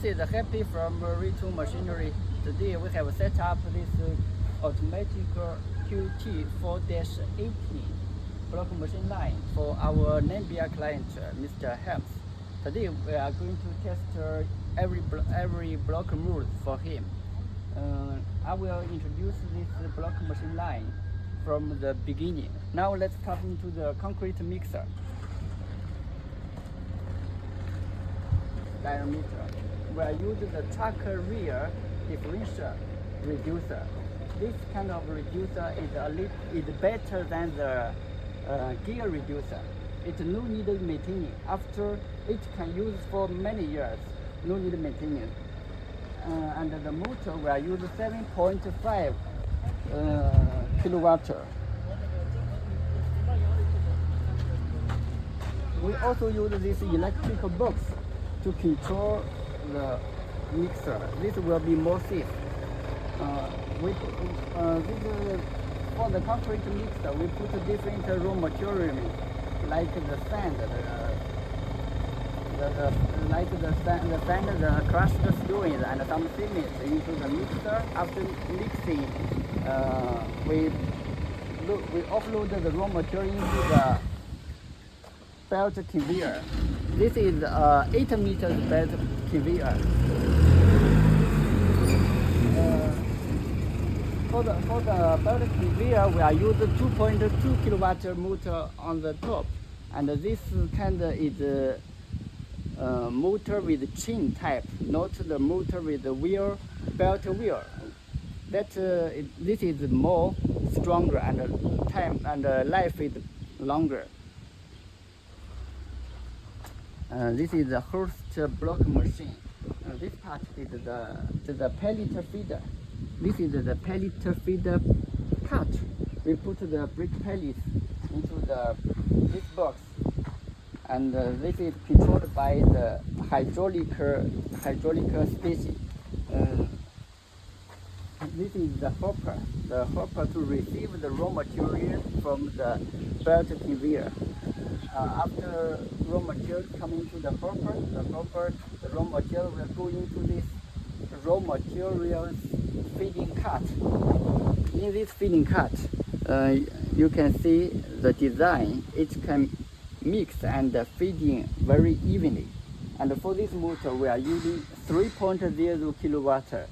This is Happy from Raytone Machinery. Today we have set up this automatic QT4-18 block machine line for our Namibia client, Mr. Helms. Today we are going to test every block move for him. I will introduce this block machine line from the beginning. Now let's come into the concrete mixer. Diameter. We are using the truck rear differential reducer. This kind of reducer is better than the gear reducer. It no need maintenance. After it can use for many years, no need maintenance. And the motor we are using 7.5 kilowatt. We also use this electrical box to control the mixer. This will be more safe. For the concrete mixer, we put different raw materials like the sand, the crushed stones, and some cement into the mixer. After mixing, we offload the raw material into the belt conveyor. This is 8 meters belt conveyor. For the belt conveyor, we are using 2.2 kilowatt motor on the top, and this kind is motor with chain type, not the motor with the wheel, belt wheel. This is more stronger and time and life is longer. This is the host block machine. This part is the pellet feeder. This is the pellet feeder part. We put the brick pellets into this box, and this is controlled by the hydraulic station. This is the hopper to receive the raw material from the belt conveyor. After raw material coming to the hopper, the raw material will go into this raw materials feeding cart. In this feeding cart, you can see the design. It can mix and feeding very evenly. And for this motor, we are using 3.0 kilowatt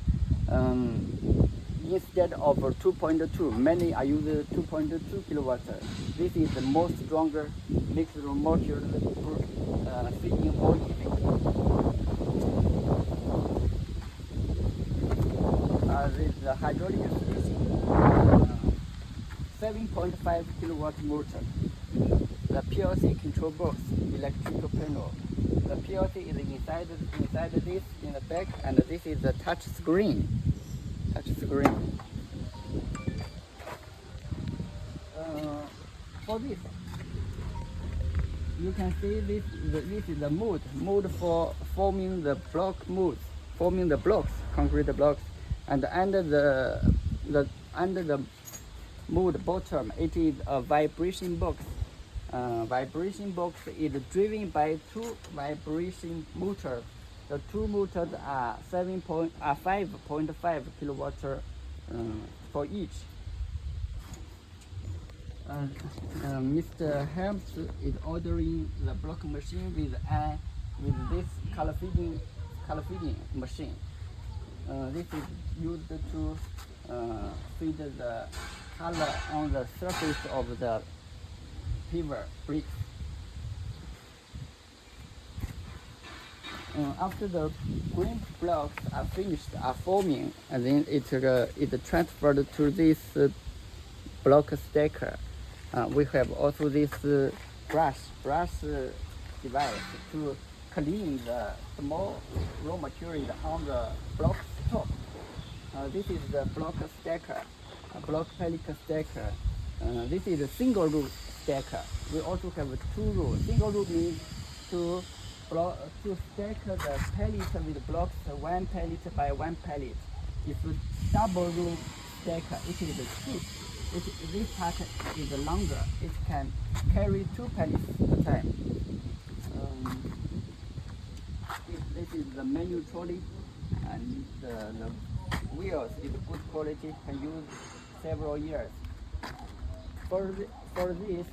instead of 2.2. Many are using 2.2 kilowatt. This is the most stronger, makes the motor feeding more evenly. This is the hydraulic station, 7.5 kilowatt motor. The PLC control box, electrical panel. The PLC is inside this in the back, and this is the touch screen. For this, you can see this is the mold for forming the blocks, concrete blocks, and under the mold bottom, it is a vibration box. Vibration box is driven by two vibration motors. The two motors are 5.5 kilowatt for each. Mr. Helms is ordering the block machine with this color feeding machine. This is used to feed the color on the surface of the paver brick. After the green blocks are forming, and then it's transferred to this block stacker. We have also this brush device to clean the small raw material on the block top. This is the block stacker, block pellet stacker. This is a single row stacker. We also have 2 rows. Single row means to stack the pellet with blocks 1 pellet by 1 pellet. If double row stacker, it is 2. This part is longer. It can carry 2 pallets at a time. This is the manual trolley, and the wheels is good quality, can use several years. For this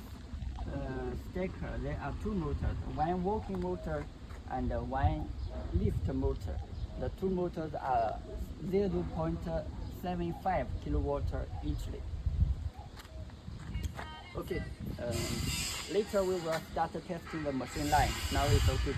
stacker, there are two motors, one walking motor and one lift motor. The two motors are 0.75 kilowatt eachly. Okay, later we will start testing the machine line. Now it's okay.